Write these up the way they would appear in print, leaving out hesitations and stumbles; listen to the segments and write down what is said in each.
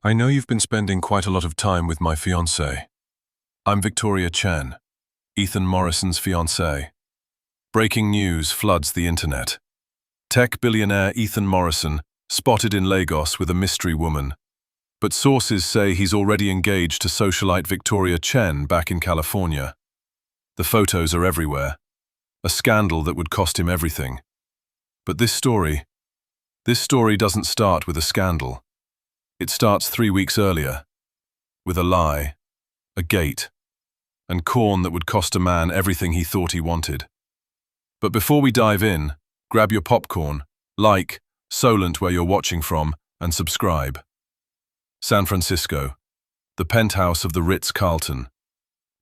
I know you've been spending quite a lot of time with my fiancé. I'm Victoria Chen, Ethan Morrison's fiancée. Breaking news floods the internet. Tech billionaire Ethan Morrison spotted in Lagos with a mystery woman. But sources say he's already engaged to socialite Victoria Chen back in California. The photos are everywhere. A scandal that would cost him everything. But this story doesn't start with a scandal. It starts 3 weeks earlier, with a lie, a gate, and corn that would cost a man everything he thought he wanted. But before we dive in, grab your popcorn, like, Solent where you're watching from, and subscribe. San Francisco, the penthouse of the Ritz-Carlton.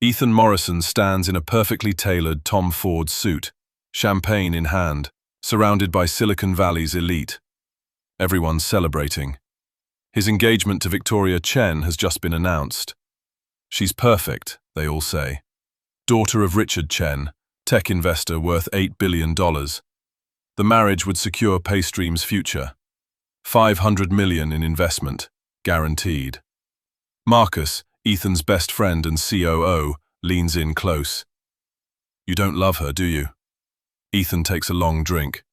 Ethan Morrison stands in a perfectly tailored Tom Ford suit, champagne in hand, surrounded by Silicon Valley's elite. Everyone's celebrating. His engagement to Victoria Chen has just been announced. She's perfect, they all say. Daughter of Richard Chen, tech investor worth $8 billion. The marriage would secure Paystream's future. $500 million in investment, guaranteed. Marcus, Ethan's best friend and COO, leans in close. You don't love her, do you? Ethan takes a long drink.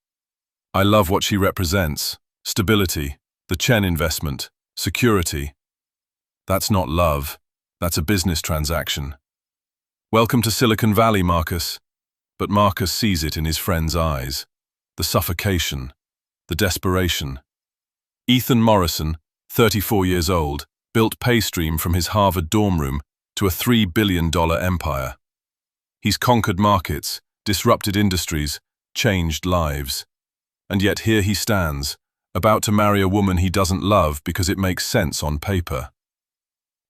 I love what she represents. Stability, the Chen investment, security. That's not love. That's a business transaction. Welcome to Silicon Valley, Marcus. But Marcus sees it in his friend's eyes. The suffocation, the desperation. Ethan Morrison, 34 years old, built Paystream from his Harvard dorm room to a $3 billion empire. He's conquered markets, disrupted industries, changed lives. And yet here he stands, about to marry a woman he doesn't love because it makes sense on paper.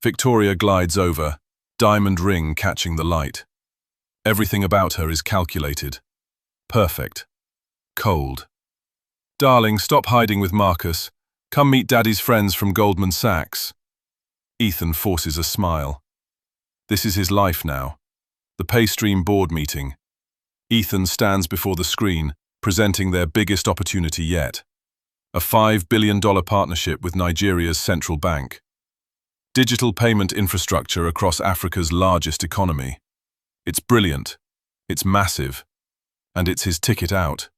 Victoria glides over, diamond ring catching the light. Everything about her is calculated. Perfect. Cold. Darling, stop hiding with Marcus. Come meet Daddy's friends from Goldman Sachs. Ethan forces a smile. This is his life now. The Paystream board meeting. Ethan stands before the screen, presenting their biggest opportunity yet. A $5 billion partnership with Nigeria's central bank. Digital payment infrastructure across Africa's largest economy. It's brilliant, it's massive, and it's his ticket out.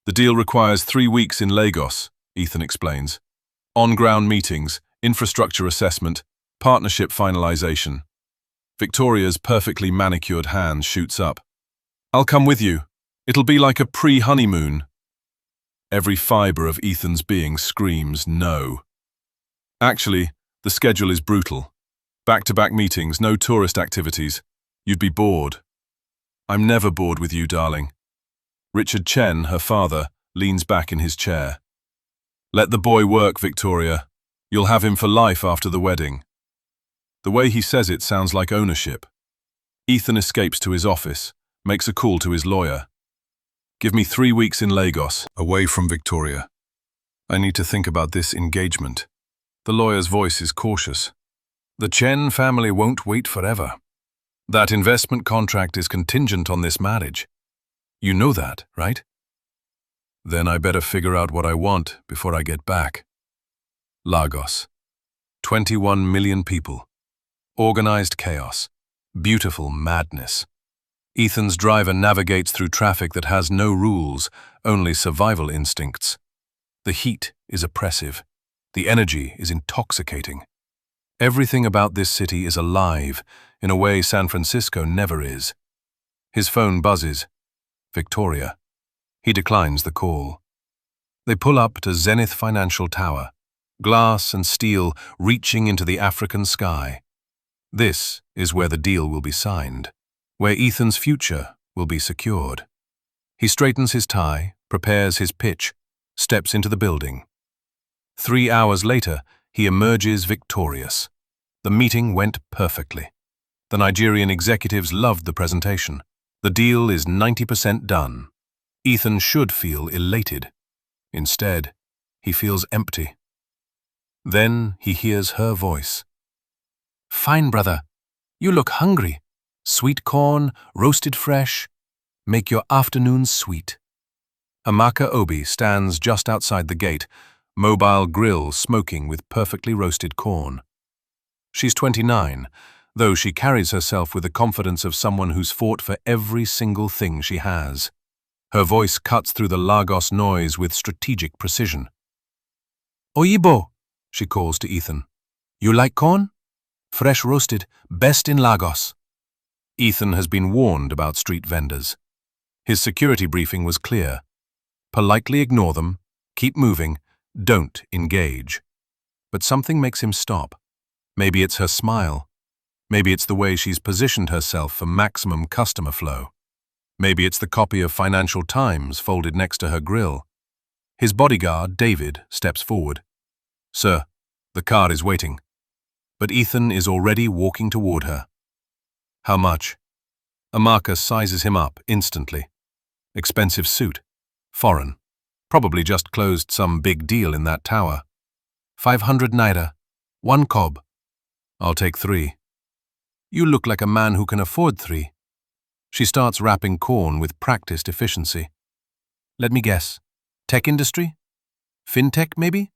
The deal requires 3 weeks in Lagos, Ethan explains. On-ground meetings, infrastructure assessment, partnership finalization. Victoria's perfectly manicured hand shoots up. I'll come with you. It'll be like a pre-honeymoon. Every fiber of Ethan's being screams no. Actually, the schedule is brutal. Back-to-back meetings, no tourist activities. You'd be bored. I'm never bored with you, darling. Richard Chen, her father, leans back in his chair. Let the boy work, Victoria. You'll have him for life after the wedding. The way he says it sounds like ownership. Ethan escapes to his office, makes a call to his lawyer. Give me 3 weeks in Lagos, away from Victoria. I need to think about this engagement. The lawyer's voice is cautious. The Chen family won't wait forever. That investment contract is contingent on this marriage. You know that, right? Then I better figure out what I want before I get back. Lagos. 21 million people. Organized chaos. Beautiful madness. Ethan's driver navigates through traffic that has no rules, only survival instincts. The heat is oppressive. The energy is intoxicating. Everything about this city is alive, in a way San Francisco never is. His phone buzzes. Victoria. He declines the call. They pull up to Zenith Financial Tower, glass and steel reaching into the African sky. This is where the deal will be signed, where Ethan's future will be secured. He straightens his tie, prepares his pitch, steps into the building. 3 hours later, he emerges victorious. The meeting went perfectly. The Nigerian executives loved the presentation. The deal is 90% done. Ethan should feel elated. Instead, he feels empty. Then he hears her voice. Fine, brother. You look hungry. Sweet corn, roasted fresh. Make your afternoons sweet. Amaka Obi stands just outside the gate, mobile grill smoking with perfectly roasted corn. She's 29, though she carries herself with the confidence of someone who's fought for every single thing she has. Her voice cuts through the Lagos noise with strategic precision. "Oyibo," she calls to Ethan. "You like corn? Fresh roasted, best in Lagos." Ethan has been warned about street vendors. His security briefing was clear. Politely ignore them, keep moving, don't engage. But something makes him stop. Maybe it's her smile. Maybe it's the way she's positioned herself for maximum customer flow. Maybe it's the copy of Financial Times folded next to her grill. His bodyguard, David, steps forward. "Sir, the car is waiting." But Ethan is already walking toward her. "How much?" Amaka sizes him up instantly. Expensive suit. Foreign. Probably just closed some big deal in that tower. 500 naira. 1 cob. "I'll take 3. "You look like a man who can afford 3. She starts wrapping corn with practiced efficiency. "Let me guess. Tech industry? Fintech, maybe?"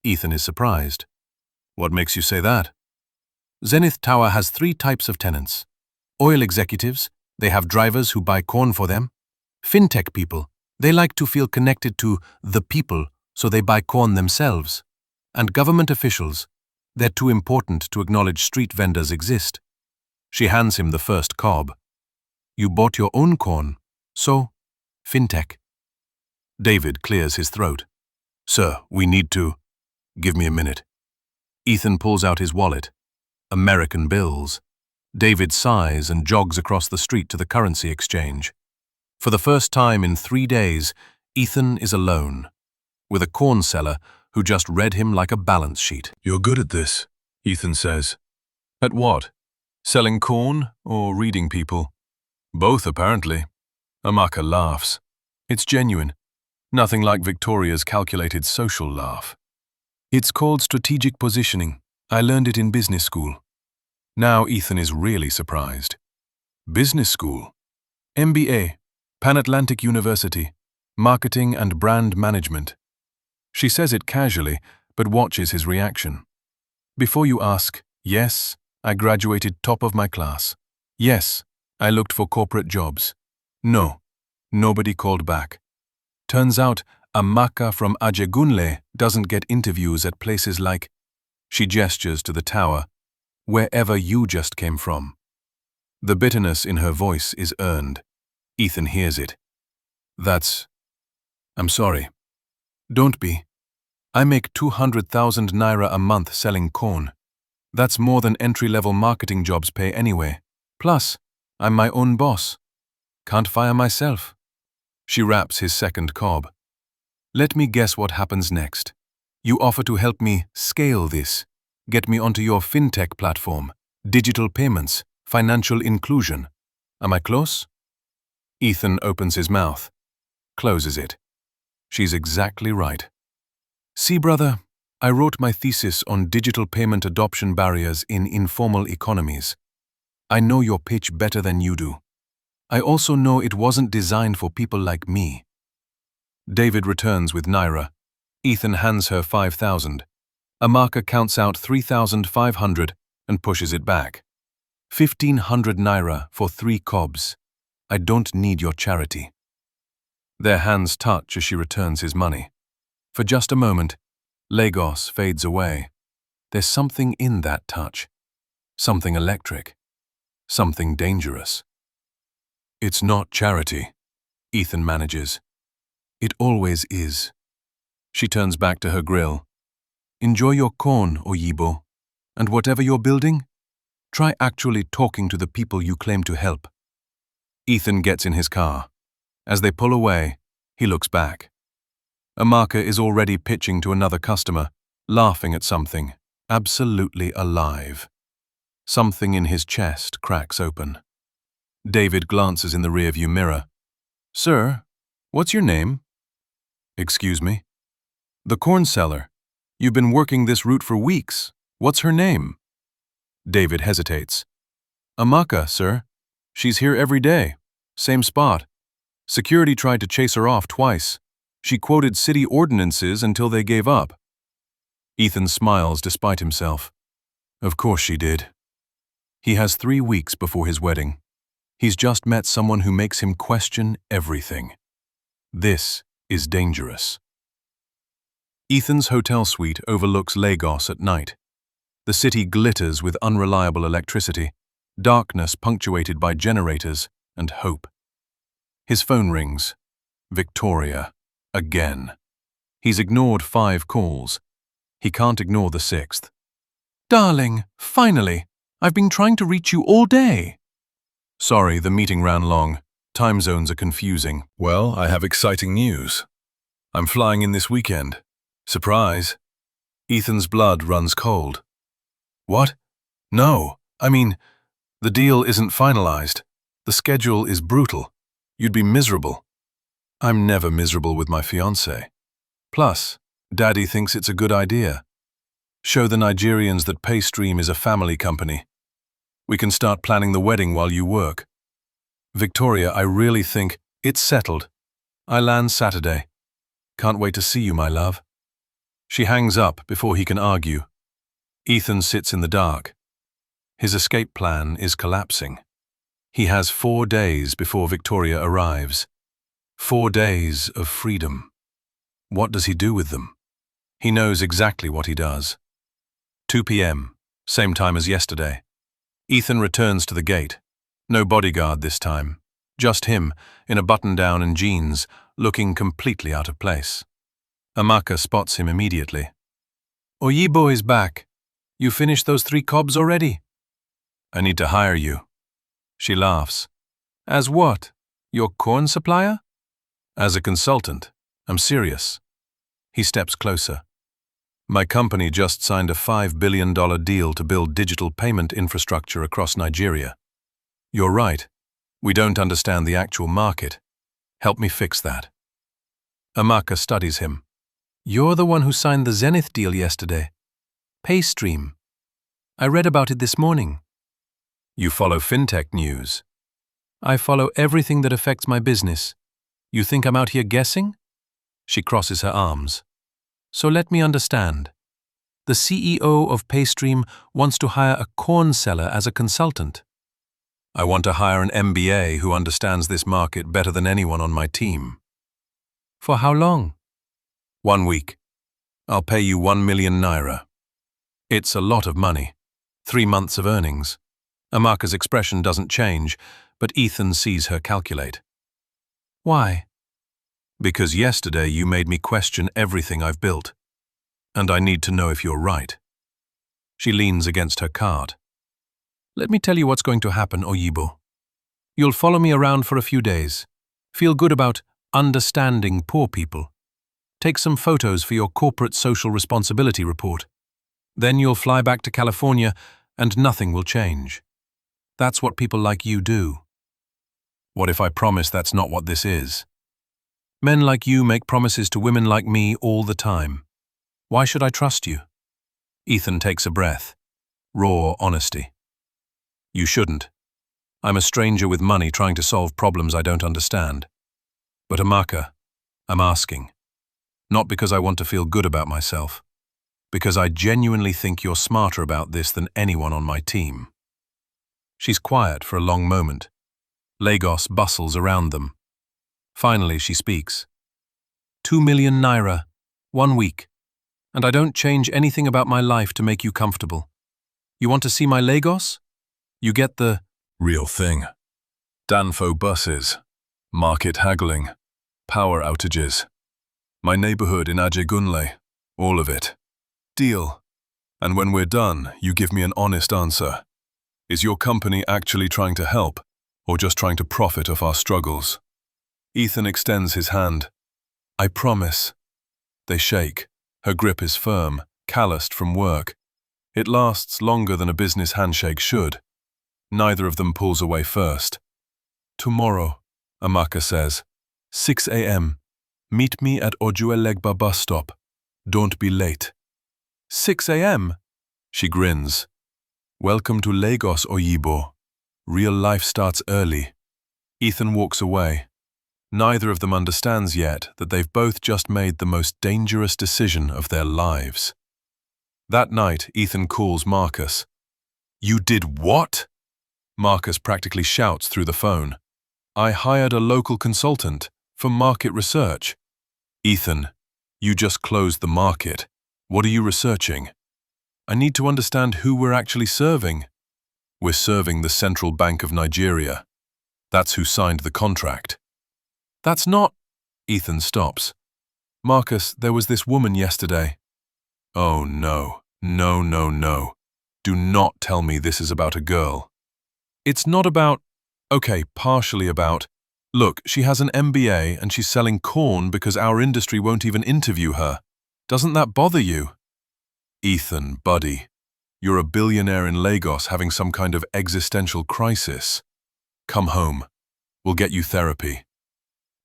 Ethan is surprised. "What makes you say that?" "Zenith Tower has 3 types of tenants. Oil executives, they have drivers who buy corn for them. Fintech people, they like to feel connected to the people, so they buy corn themselves. And government officials, they're too important to acknowledge street vendors exist." She hands him the first cob. "You bought your own corn, so, fintech." David clears his throat. "Sir, we need to. Give me a minute." Ethan pulls out his wallet. American bills. David sighs and jogs across the street to the currency exchange. For the first time in 3 days, Ethan is alone, with a corn seller who just read him like a balance sheet. "You're good at this," Ethan says. "At what? Selling corn or reading people?" "Both, apparently." Amaka laughs. It's genuine. Nothing like Victoria's calculated social laugh. "It's called strategic positioning. I learned it in business school." Now Ethan is really surprised. Business school? MBA, Pan-Atlantic University, Marketing and Brand Management. She says it casually, but watches his reaction. "Before you ask, yes, I graduated top of my class. Yes, I looked for corporate jobs. No, nobody called back. Turns out Amaka from Ajegunle doesn't get interviews at places like," she gestures to the tower, "wherever you just came from." The bitterness in her voice is earned. Ethan hears it. "I'm sorry." "Don't be. I make 200,000 naira a month selling corn. That's more than entry-level marketing jobs pay anyway. Plus, I'm my own boss. Can't fire myself." She wraps his second cob. "Let me guess what happens next. You offer to help me scale this, get me onto your fintech platform, digital payments, financial inclusion. Am I close?" Ethan opens his mouth, closes it. She's exactly right. "See, brother, I wrote my thesis on digital payment adoption barriers in informal economies. I know your pitch better than you do. I also know it wasn't designed for people like me." David returns with naira. Ethan hands her 5,000. Amaka counts out 3,500 and pushes it back. 1,500 naira for 3 cobs. I don't need your charity. Their hands touch as she returns his money. For just a moment, Lagos fades away. There's something in that touch. Something electric. Something dangerous. "It's not charity," Ethan manages. "It always is." She turns back to her grill. "Enjoy your corn, Oyibo. And whatever you're building, try actually talking to the people you claim to help." Ethan gets in his car. As they pull away, he looks back. Amaka is already pitching to another customer, laughing at something, absolutely alive. Something in his chest cracks open. David glances in the rearview mirror. "Sir, what's your name?" "Excuse me?" "The corn seller. You've been working this route for weeks. What's her name?" David hesitates. "Amaka, sir. She's here every day. Same spot. Security tried to chase her off twice. She quoted city ordinances until they gave up. Ethan smiles despite himself. Of course she did. He has 3 weeks before his wedding. He's just met someone who makes him question everything. This is dangerous. Ethan's hotel suite overlooks Lagos at night. The city glitters with unreliable electricity, darkness punctuated by generators and hope. His phone rings. Victoria. Again. He's ignored 5 calls. He can't ignore the 6th. Darling, finally. I've been trying to reach you all day. Sorry, the meeting ran long. Time zones are confusing. Well, I have exciting news. I'm flying in this weekend. Surprise. Ethan's blood runs cold. What? No, the deal isn't finalized. The schedule is brutal. You'd be miserable. I'm never miserable with my fiancé. Plus, Daddy thinks it's a good idea. Show the Nigerians that Paystream is a family company. We can start planning the wedding while you work. Victoria, I really think it's settled. I land Saturday. Can't wait to see you, my love. She hangs up before he can argue. Ethan sits in the dark. His escape plan is collapsing. He has 4 days before Victoria arrives. 4 days of freedom. What does he do with them? He knows exactly what he does. 2 p.m., same time as yesterday. Ethan returns to the gate. No bodyguard this time. Just him, in a button-down and jeans, looking completely out of place. Amaka spots him immediately. Oyibo is back. You finished those 3 cobs already? I need to hire you. She laughs. As what? Your corn supplier? As a consultant. I'm serious. He steps closer. My company just signed a $5 billion deal to build digital payment infrastructure across Nigeria. You're right. We don't understand the actual market. Help me fix that. Amaka studies him. You're the one who signed the Zenith deal yesterday. Paystream. I read about it this morning. You follow fintech news. I follow everything that affects my business. You think I'm out here guessing? She crosses her arms. So let me understand. The CEO of Paystream wants to hire a corn seller as a consultant. I want to hire an MBA who understands this market better than anyone on my team. For how long? 1 week. I'll pay you 1 million naira. It's a lot of money. 3 months of earnings. Amaka's expression doesn't change, but Ethan sees her calculate. Why? Because yesterday you made me question everything I've built. And I need to know if you're right. She leans against her cart. Let me tell you what's going to happen, Oyibo. You'll follow me around for a few days. Feel good about understanding poor people. Take some photos for your corporate social responsibility report. Then you'll fly back to California and nothing will change. That's what people like you do. What if I promise that's not what this is? Men like you make promises to women like me all the time. Why should I trust you? Ethan takes a breath. Raw honesty. You shouldn't. I'm a stranger with money trying to solve problems I don't understand. But Amaka, I'm asking. Not because I want to feel good about myself. Because I genuinely think you're smarter about this than anyone on my team. She's quiet for a long moment. Lagos bustles around them. Finally, she speaks. 2 million naira, 1 week. And I don't change anything about my life to make you comfortable. You want to see my Lagos? You get the real thing. Danfo buses, market haggling, power outages. My neighborhood in Ajegunle, all of it. Deal. And when we're done, you give me an honest answer. Is your company actually trying to help, or just trying to profit off our struggles? Ethan extends his hand. I promise. They shake. Her grip is firm, calloused from work. It lasts longer than a business handshake should. Neither of them pulls away first. Tomorrow, Amaka says. 6 a.m. Meet me at Ojuelegba bus stop. Don't be late. 6 a.m. She grins. Welcome to Lagos, Oyibo. Real life starts early. Ethan walks away. Neither of them understands yet that they've both just made the most dangerous decision of their lives. That night, Ethan calls Marcus. "You did what?" Marcus practically shouts through the phone. "I hired a local consultant for market research." "Ethan, you just closed the market. What are you researching?" "I need to understand who we're actually serving." "We're serving the Central Bank of Nigeria. That's who signed the contract." "That's not—" Ethan stops. "Marcus, there was this woman yesterday." "Oh no, no, no, no. Do not tell me this is about a girl." "It's not about—" "Okay, partially about. Look, she has an MBA and she's selling corn because our industry won't even interview her. Doesn't that bother you?" "Ethan, buddy, you're a billionaire in Lagos having some kind of existential crisis. Come home. We'll get you therapy."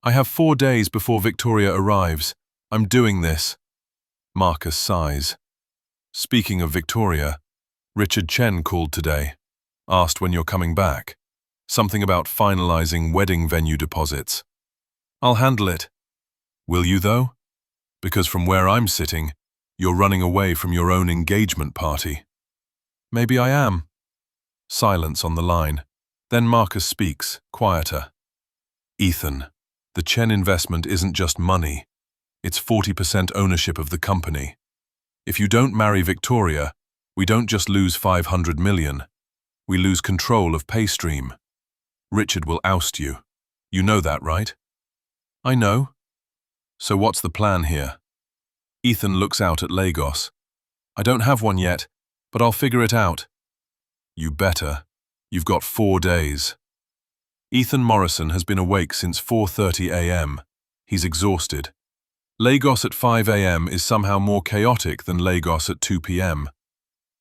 "I have 4 days before Victoria arrives. I'm doing this." Marcus sighs. "Speaking of Victoria, Richard Chen called today, asked when you're coming back. Something about finalizing wedding venue deposits." "I'll handle it." "Will you though? Because from where I'm sitting, you're running away from your own engagement party." "Maybe I am." Silence on the line. Then Marcus speaks, quieter. "Ethan, the Chen investment isn't just money. It's 40% ownership of the company. If you don't marry Victoria, we don't just lose 500 million. We lose control of Paystream. Richard will oust you. You know that, right?" "I know." "So what's the plan here?" Ethan looks out at Lagos. "I don't have one yet, but I'll figure it out." "You better. You've got 4 days." Ethan Morrison has been awake since 4:30 a.m. He's exhausted. Lagos at 5 a.m. is somehow more chaotic than Lagos at 2 p.m.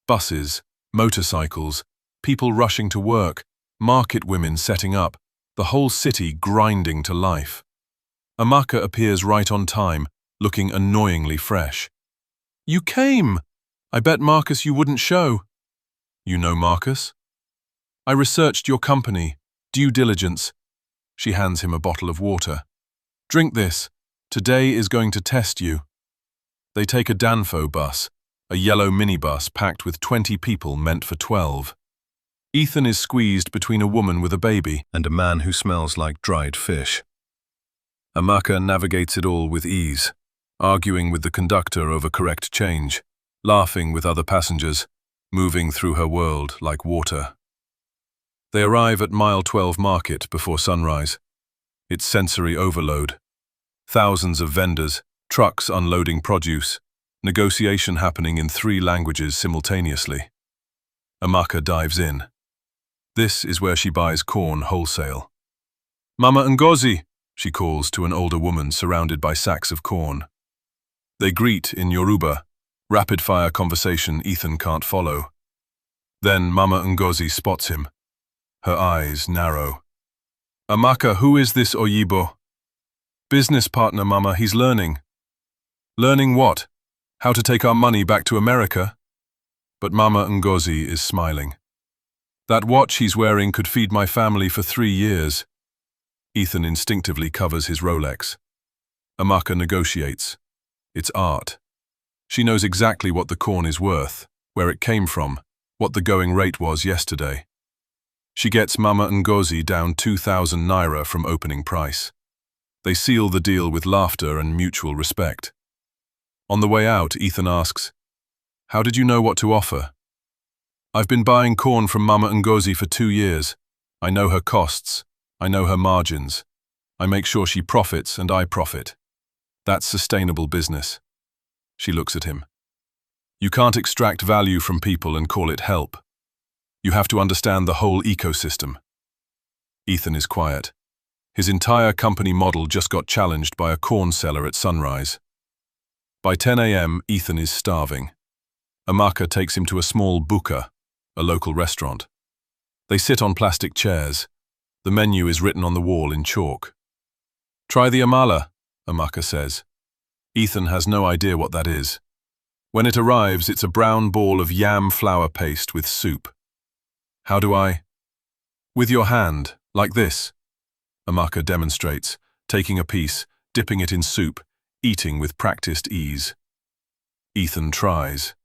Buses, motorcycles, people rushing to work, market women setting up, the whole city grinding to life. Amaka appears right on time, looking annoyingly fresh. "You came! I bet Marcus you wouldn't show." "You know Marcus?" "I researched your company. Due diligence." She hands him a bottle of water. "Drink this. Today is going to test you." They take a Danfo bus, a yellow minibus packed with 20 people meant for 12. Ethan is squeezed between a woman with a baby and a man who smells like dried fish. Amaka navigates it all with ease, arguing with the conductor over correct change, laughing with other passengers, moving through her world like water. They arrive at Mile 12 Market before sunrise. It's sensory overload. Thousands of vendors, trucks unloading produce, negotiation happening in 3 languages simultaneously. Amaka dives in. This is where she buys corn wholesale. "Mama Ngozi," she calls to an older woman surrounded by sacks of corn. They greet in Yoruba, rapid-fire conversation Ethan can't follow. Then Mama Ngozi spots him. Her eyes narrow. "Amaka, who is this Oyibo?" "Business partner, Mama, he's learning." "Learning what? How to take our money back to America?" But Mama Ngozi is smiling. "That watch he's wearing could feed my family for 3 years." Ethan instinctively covers his Rolex. Amaka negotiates. It's art. She knows exactly what the corn is worth, where it came from, what the going rate was yesterday. She gets Mama Ngozi down 2,000 naira from opening price. They seal the deal with laughter and mutual respect. On the way out, Ethan asks, "How did you know what to offer?" "I've been buying corn from Mama Ngozi for 2 years. I know her costs. I know her margins. I make sure she profits and I profit. That's sustainable business." She looks at him. "You can't extract value from people and call it help. You have to understand the whole ecosystem." Ethan is quiet. His entire company model just got challenged by a corn seller at sunrise. By 10 a.m., Ethan is starving. Amaka takes him to a small buka, a local restaurant. They sit on plastic chairs. The menu is written on the wall in chalk. "Try the amala," Amaka says. Ethan has no idea what that is. When it arrives, it's a brown ball of yam flour paste with soup. "How do I?" "With your hand, like this." Amaka demonstrates, taking a piece, dipping it in soup, eating with practiced ease. Ethan tries.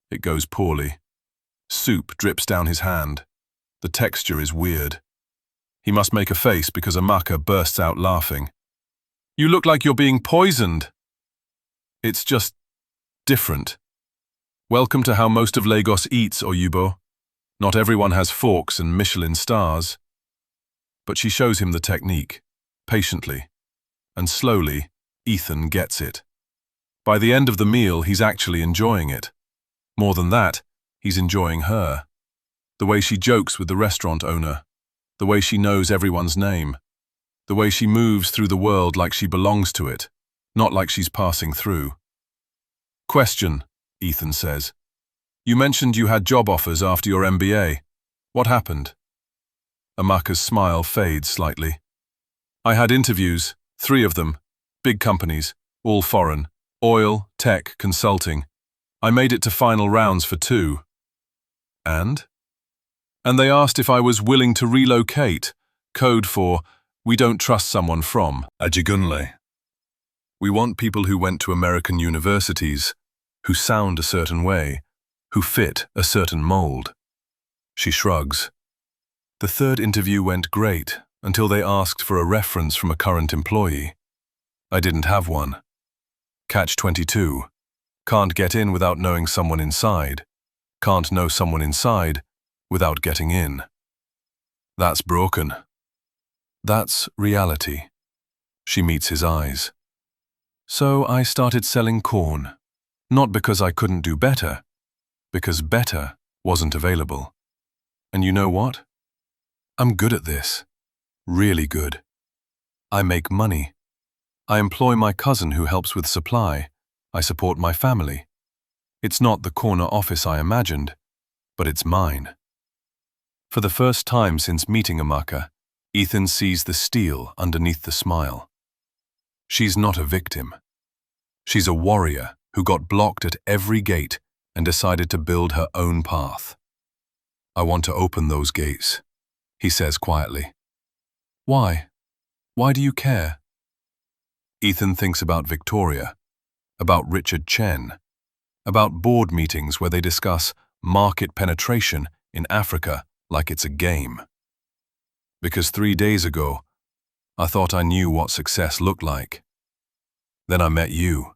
It goes poorly. Soup drips down his hand. The texture is weird. He must make a face because Amaka bursts out laughing. "You look like you're being poisoned." "It's just different. Welcome to how most of Lagos eats, Oyubo. Not everyone has forks and Michelin stars." But she shows him the technique, patiently. And slowly, Ethan gets it. By the end of the meal, he's actually enjoying it. More than that, he's enjoying her. The way she jokes with the restaurant owner. The way she knows everyone's name. The way she moves through the world like she belongs to it, not like she's passing through. "Question," Ethan says. "You mentioned you had job offers after your MBA. What happened?" Amaka's smile fades slightly. "I had interviews, 3 of them, big companies, all foreign, oil, tech, consulting. I made it to final rounds for 2. And? And they asked if I was willing to relocate, code for, we don't trust someone from Ajigunle. We want people who went to American universities, who sound a certain way, who fit a certain mold." She shrugs. "The 3rd interview went great until they asked for a reference from a current employee. I didn't have one. Catch-22. Can't get in without knowing someone inside. Can't know someone inside without getting in. That's broken. That's reality." She meets his eyes. "So I started selling corn. Not because I couldn't do better, because better wasn't available. And you know what? I'm good at this. Really good. I make money. I employ my cousin who helps with supply. I support my family. It's not the corner office I imagined, but it's mine." For the first time since meeting Amaka, Ethan sees the steel underneath the smile. She's not a victim. She's a warrior who got blocked at every gate and decided to build her own path. "I want to open those gates," he says quietly. "Why? Why do you care?" Ethan thinks about Victoria, about Richard Chen, about board meetings where they discuss market penetration in Africa like it's a game. Because 3 days ago, I thought I knew what success looked like. Then I met you,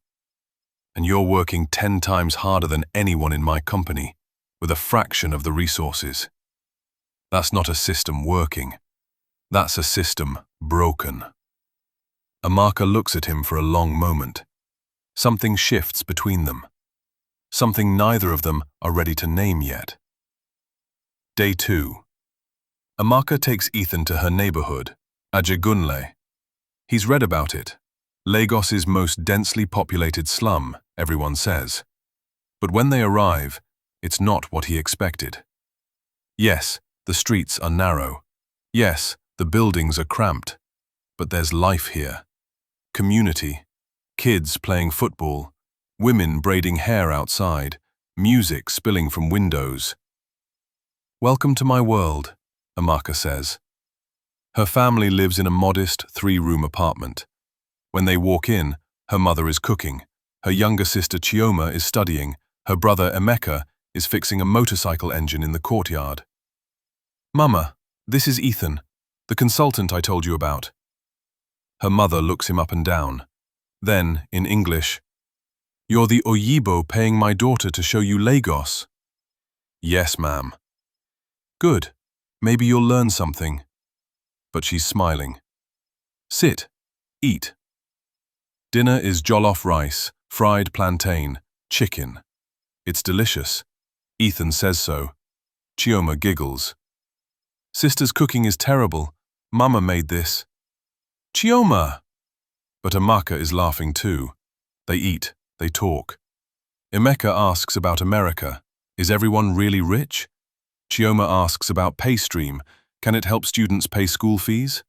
and you're working 10 times harder than anyone in my company, with a fraction of the resources. That's not a system working. That's a system broken. Amaka looks at him for a long moment. Something shifts between them. Something neither of them are ready to name yet. Day 2. Amaka takes Ethan to her neighborhood, Ajigunle. He's read about it. Lagos's most densely populated slum, everyone says. But when they arrive, it's not what he expected. Yes, the streets are narrow. Yes, the buildings are cramped. But there's life here. Community. Kids playing football. Women braiding hair outside. Music spilling from windows. "Welcome to my world," Amaka says. Her family lives in a modest 3-room apartment. When they walk in, her mother is cooking. Her younger sister Chioma is studying. Her brother Amaka is fixing a motorcycle engine in the courtyard. "Mama, this is Ethan, the consultant I told you about." Her mother looks him up and down. Then, in English, "You're the Oyibo paying my daughter to show you Lagos." "Yes, ma'am." "Good. Maybe you'll learn something." But she's smiling. "Sit. Eat." Dinner is jollof rice, fried plantain, chicken. It's delicious. Ethan says so. Chioma giggles. "Sister's cooking is terrible. Mama made this." "Chioma!" But Amaka is laughing too. They eat. They talk. Emeka asks about America. Is everyone really rich? Chioma asks about PayStream. Can it help students pay school fees?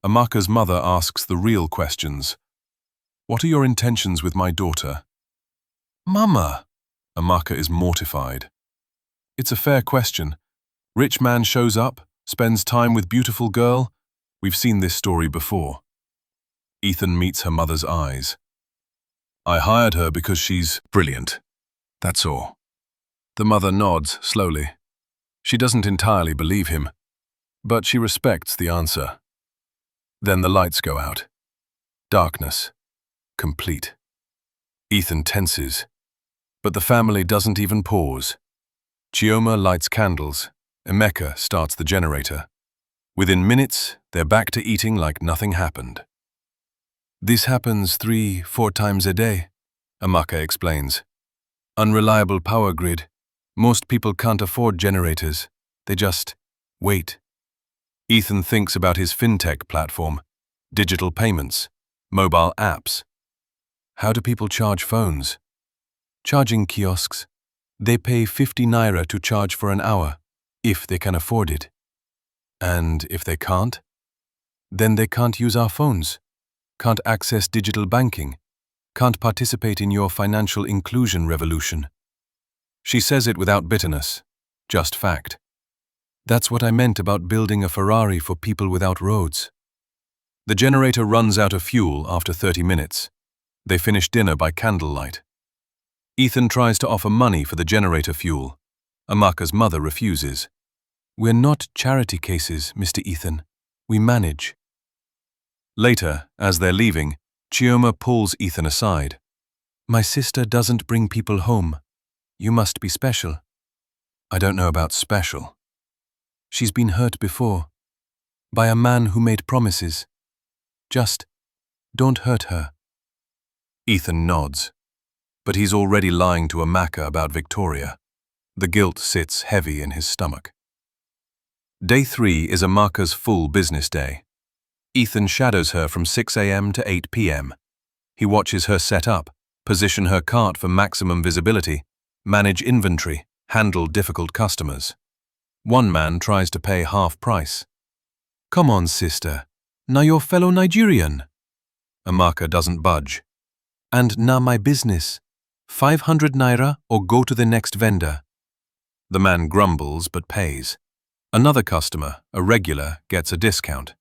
Amaka's mother asks the real questions. What are your intentions with my daughter? Mama! Amaka is mortified. It's a fair question. Rich man shows up, spends time with beautiful girl. We've seen this story before. Ethan meets her mother's eyes. I hired her because she's brilliant. That's all. The mother nods slowly. She doesn't entirely believe him, but she respects the answer. Then the lights go out. Darkness. Complete. Ethan tenses, but the family doesn't even pause. Chioma lights candles. Amaka starts the generator. Within minutes, they're back to eating like nothing happened. This happens 3-4 times a day, Amaka explains. Unreliable power grid. Most people can't afford generators. They just wait. Ethan thinks about his fintech platform, digital payments, mobile apps. How do people charge phones? Charging kiosks. They pay 50 naira to charge for an hour, if they can afford it. And if they can't? Then they can't use our phones, can't access digital banking, can't participate in your financial inclusion revolution. She says it without bitterness, just fact. That's what I meant about building a Ferrari for people without roads. The generator runs out of fuel after 30 minutes. They finish dinner by candlelight. Ethan tries to offer money for the generator fuel. Amaka's mother refuses. We're not charity cases, Mr. Ethan. We manage. Later, as they're leaving, Chioma pulls Ethan aside. My sister doesn't bring people home. You must be special. I don't know about special. She's been hurt before. By a man who made promises. Just don't hurt her. Ethan nods. But he's already lying to Amaka about Victoria. The guilt sits heavy in his stomach. Day 3 is Amaka's full business day. Ethan shadows her from 6 a.m. to 8 p.m. He watches her set up, position her cart for maximum visibility, manage inventory, handle difficult customers. One man tries to pay half price. Come on, sister. Na your fellow Nigerian. Amaka doesn't budge. And na my business. 500 naira or go to the next vendor. The man grumbles but pays. Another customer, a regular, gets a discount.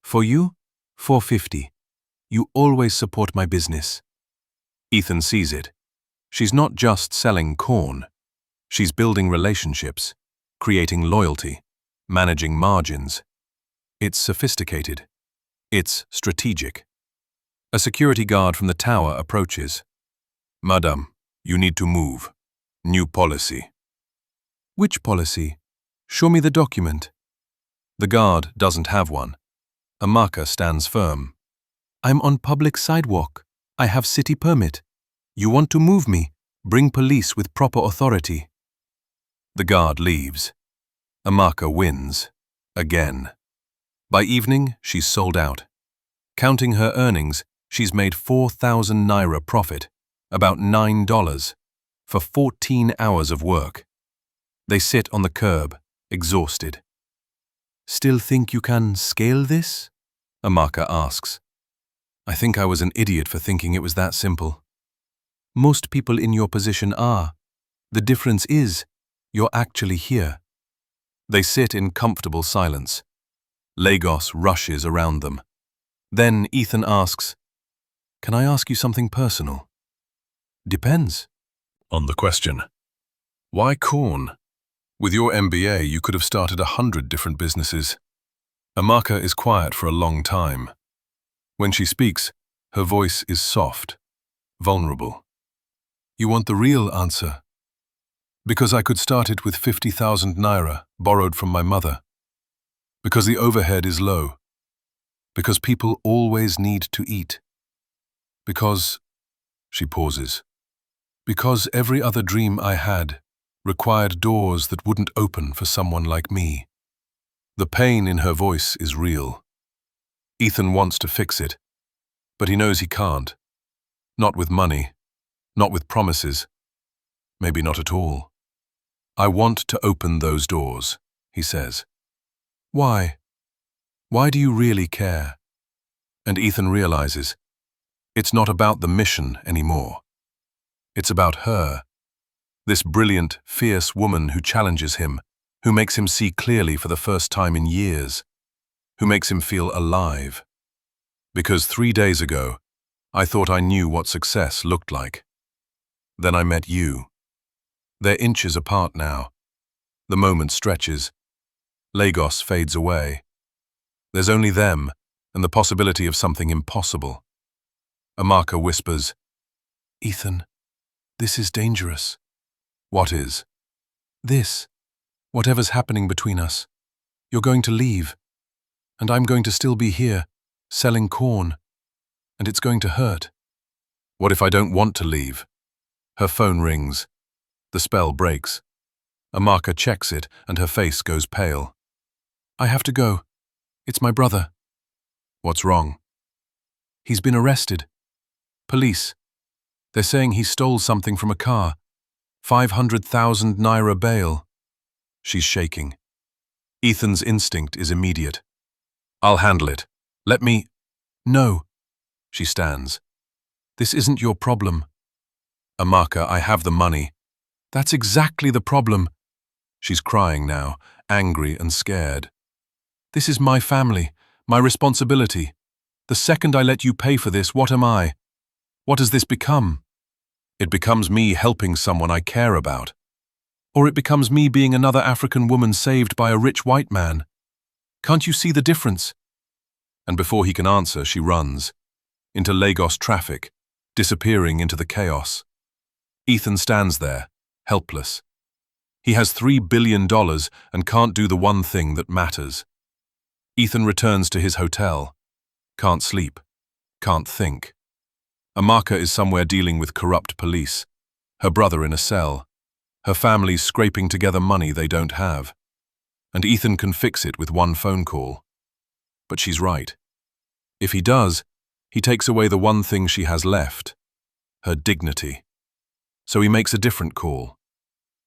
For you, 450. You always support my business. Ethan sees it. She's not just selling corn. She's building relationships, creating loyalty, managing margins. It's sophisticated. It's strategic. A security guard from the tower approaches. Madam, you need to move. New policy. Which policy? Show me the document. The guard doesn't have one. Amaka stands firm. I'm on public sidewalk. I have city permit. You want to move me? Bring police with proper authority. The guard leaves. Amaka wins. Again. By evening, she's sold out. Counting her earnings, she's made 4,000 naira profit, about $9, for 14 hours of work. They sit on the curb, exhausted. Still think you can scale this? Amaka asks. I think I was an idiot for thinking it was that simple. Most people in your position are. The difference is, you're actually here. They sit in comfortable silence. Lagos rushes around them. Then Ethan asks, Can I ask you something personal? Depends. On the question. Why corn? With your MBA, you could have started 100 different businesses. Amaka is quiet for a long time. When she speaks, her voice is soft, vulnerable. You want the real answer? Because I could start it with 50,000 naira borrowed from my mother. Because the overhead is low. Because people always need to eat. Because, she pauses, because every other dream I had required doors that wouldn't open for someone like me. The pain in her voice is real. Ethan wants to fix it, but he knows he can't. Not with money, not with promises, maybe not at all. I want to open those doors, he says. Why? Why do you really care? And Ethan realizes, it's not about the mission anymore. It's about her. This brilliant, fierce woman who challenges him, who makes him see clearly for the first time in years, who makes him feel alive. Because 3 days ago, I thought I knew what success looked like. Then I met you. They're inches apart now. The moment stretches. Lagos fades away. There's only them and the possibility of something impossible. Amaka whispers, "Ethan, this is dangerous." "What is?" "This. Whatever's happening between us. You're going to leave. And I'm going to still be here, selling corn. And it's going to hurt." "What if I don't want to leave?" Her phone rings. The spell breaks. Amaka checks it and her face goes pale. "I have to go. It's my brother." "What's wrong?" "He's been arrested. Police. They're saying he stole something from a car. 500,000 naira bail." She's shaking. Ethan's instinct is immediate. "I'll handle it. Let me—" "No." She stands. "This isn't your problem." "Amaka, I have the money." "That's exactly the problem." She's crying now, angry and scared. "This is my family, my responsibility. The second I let you pay for this, what am I? What does this become?" "It becomes me helping someone I care about." "Or it becomes me being another African woman saved by a rich white man. Can't you see the difference?" And before he can answer, she runs into Lagos traffic, disappearing into the chaos. Ethan stands there, helpless. He has $3 billion and can't do the one thing that matters. Ethan returns to his hotel. Can't sleep. Can't think. Amaka is somewhere dealing with corrupt police. Her brother in a cell. Her family's scraping together money they don't have. And Ethan can fix it with one phone call. But she's right. If he does, he takes away the one thing she has left. Her dignity. So he makes a different call.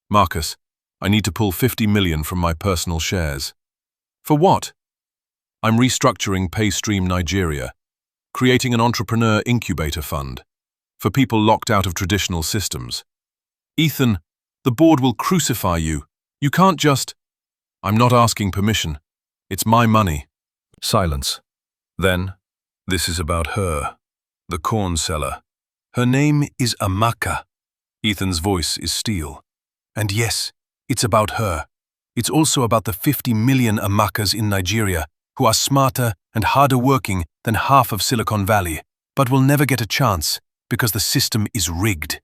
"Marcus, I need to pull 50 million from my personal shares." "For what?" "I'm restructuring PayStream Nigeria, creating an entrepreneur incubator fund for people locked out of traditional systems." "Ethan, the board will crucify you. You can't just—" "I'm not asking permission. It's my money." Silence. Then, "This is about her, the corn seller. Her name is Amaka." Ethan's voice is steel. "And yes, it's about her. It's also about the 50 million Amakas in Nigeria who are smarter and harder working than half of Silicon Valley, but will never get a chance because the system is rigged."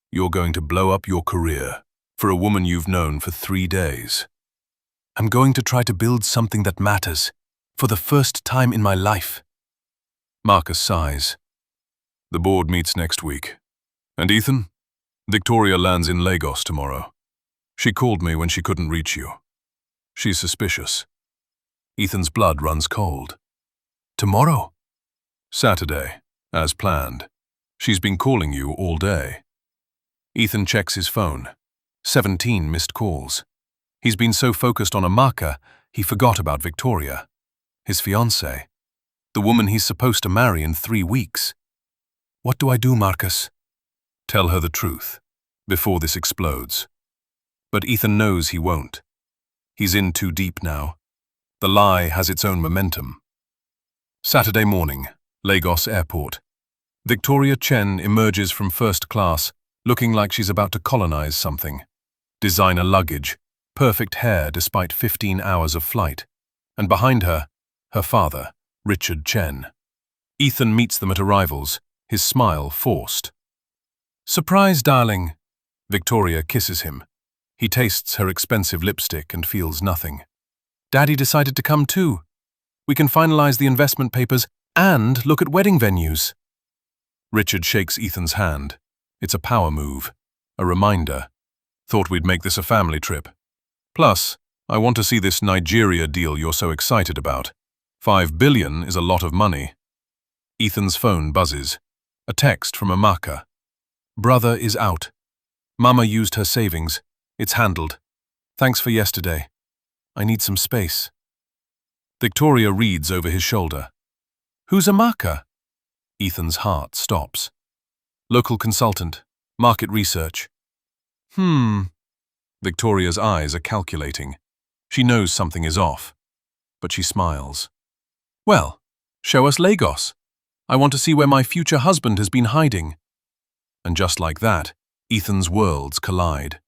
"You're going to blow up your career for a woman you've known for 3 days." "I'm going to try to build something that matters, for the first time in my life." Marcus sighs. The board meets next week. "And Ethan? Victoria lands in Lagos tomorrow. She called me when she couldn't reach you. She's suspicious." Ethan's blood runs cold. "Tomorrow?" "Saturday, as planned. She's been calling you all day." Ethan checks his phone. 17 missed calls. He's been so focused on Amaka, he forgot about Victoria, his fiancée, the woman he's supposed to marry in 3 weeks. "What do I do, Marcus?" "Tell her the truth, before this explodes." But Ethan knows he won't. He's in too deep now. The lie has its own momentum. Saturday morning, Lagos Airport. Victoria Chen emerges from first class, looking like she's about to colonize something. Designer luggage, perfect hair despite 15 hours of flight. And behind her, her father, Richard Chen. Ethan meets them at arrivals, his smile forced. "Surprise, darling." Victoria kisses him. He tastes her expensive lipstick and feels nothing. "Daddy decided to come too. We can finalize the investment papers and look at wedding venues." Richard shakes Ethan's hand. It's a power move, a reminder. "Thought we'd make this a family trip. Plus, I want to see this Nigeria deal you're so excited about. 5 billion is a lot of money." Ethan's phone buzzes. A text from Amaka. "Brother is out. Mama used her savings. It's handled. Thanks for yesterday. I need some space." Victoria reads over his shoulder. "Who's Amaka?" Ethan's heart stops. "Local consultant. Market research." Victoria's eyes are calculating. She knows something is off. But she smiles. "Well, show us Lagos." I want to see where my future husband has been hiding." And just like that, Ethan's worlds collide.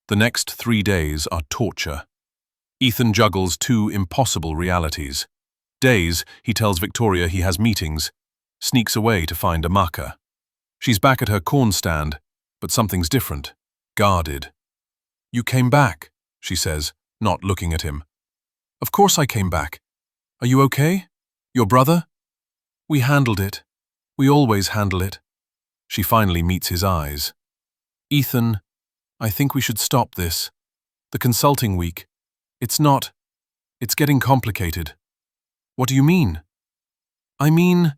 The next 3 days are torture. Ethan juggles two impossible realities. Days, he tells Victoria he has meetings, sneaks away to find Amaka. She's back at her corn stand, but something's different, guarded. "You came back," she says, not looking at him. "Of course I came back. Are you okay? Your brother?" "We handled it. We always handle it." She finally meets his eyes. "Ethan, I think we should stop this. The consulting week. It's getting complicated." "What do you mean?" "I mean,"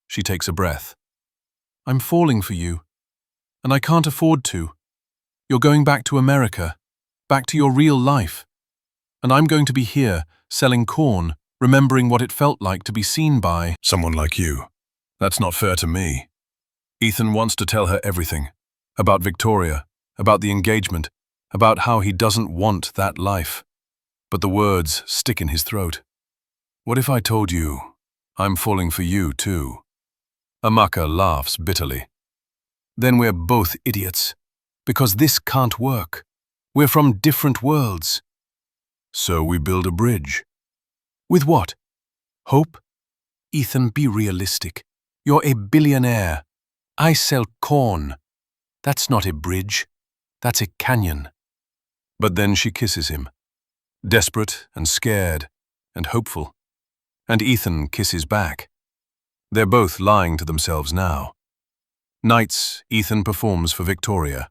she takes a breath, "I'm falling for you, and I can't afford to. You're going back to America, back to your real life. And I'm going to be here, selling corn, remembering what it felt like to be seen by someone like you. That's not fair to me." Ethan wants to tell her everything. About Victoria, about the engagement, about how he doesn't want that life. But the words stick in his throat. "What if I told you I'm falling for you too?" Amaka laughs bitterly. "Then we're both idiots, because this can't work. We're from different worlds." "So we build a bridge." "With what? Hope?" "Ethan, be realistic. You're a billionaire. I sell corn. That's not a bridge. That's a canyon." But then she kisses him, desperate and scared and hopeful. And Ethan kisses back. They're both lying to themselves now. Nights, Ethan performs for Victoria.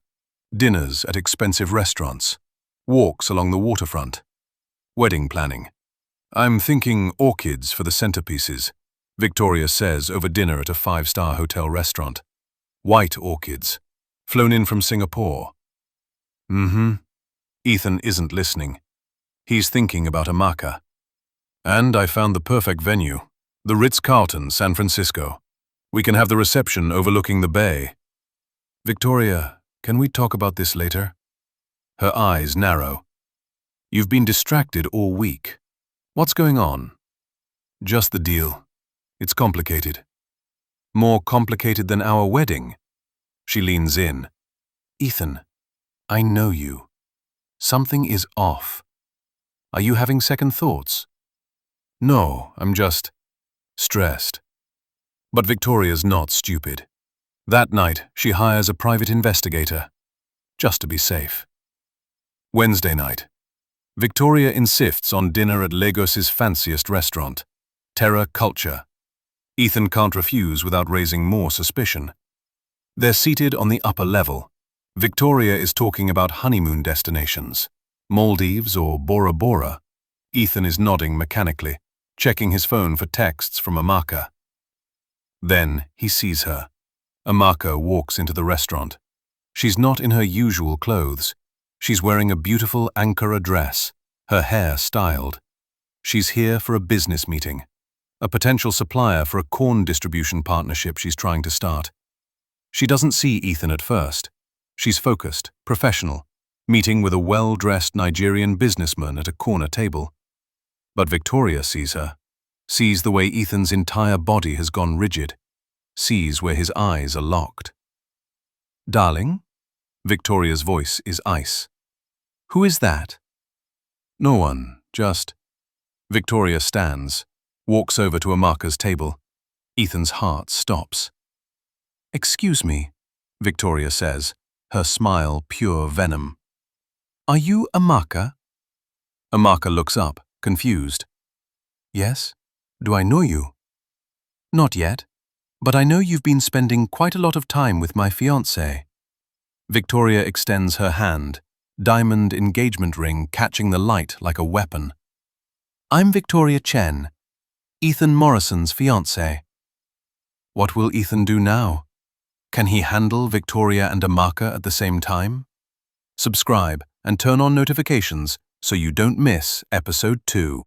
Dinners at expensive restaurants. Walks along the waterfront. Wedding planning. "I'm thinking orchids for the centerpieces," Victoria says over dinner at a 5-star hotel restaurant. White orchids, flown in from Singapore. Ethan isn't listening. He's thinking about Amaka. "And I found the perfect venue, the Ritz-Carlton, San Francisco. We can have the reception overlooking the bay." "Victoria, can we talk about this later?" Her eyes narrow. "You've been distracted all week. What's going on?" "Just the deal. It's complicated." "More complicated than our wedding?" She leans in. "Ethan, I know you. Something is off. Are you having second thoughts?" "No, I'm just stressed." But Victoria's not stupid. That night, she hires a private investigator, just to be safe. Wednesday night. Victoria insists on dinner at Lagos's fanciest restaurant, Terra Culture. Ethan can't refuse without raising more suspicion. They're seated on the upper level. Victoria is talking about honeymoon destinations, Maldives or Bora Bora. Ethan is nodding mechanically, checking his phone for texts from Amaka. Then he sees her. Amaka walks into the restaurant. She's not in her usual clothes. She's wearing a beautiful Ankara dress, her hair styled. She's here for a business meeting, a potential supplier for a corn distribution partnership she's trying to start. She doesn't see Ethan at first. She's focused, professional, meeting with a well-dressed Nigerian businessman at a corner table. But Victoria sees her, sees the way Ethan's entire body has gone rigid, sees where his eyes are locked. "Darling?" Victoria's voice is ice. "Who is that?" "No one, just..." Victoria stands, walks over to Amaka's table. Ethan's heart stops. "Excuse me," Victoria says, her smile pure venom. "Are you Amaka?" Amaka looks up, confused. "Yes? Do I know you?" "Not yet, but I know you've been spending quite a lot of time with my fiancé." Victoria extends her hand, diamond engagement ring catching the light like a weapon. "I'm Victoria Chen, Ethan Morrison's fiancé." What will Ethan do now? Can he handle Victoria and Amaka at the same time? Subscribe and turn on notifications so you don't miss episode 2.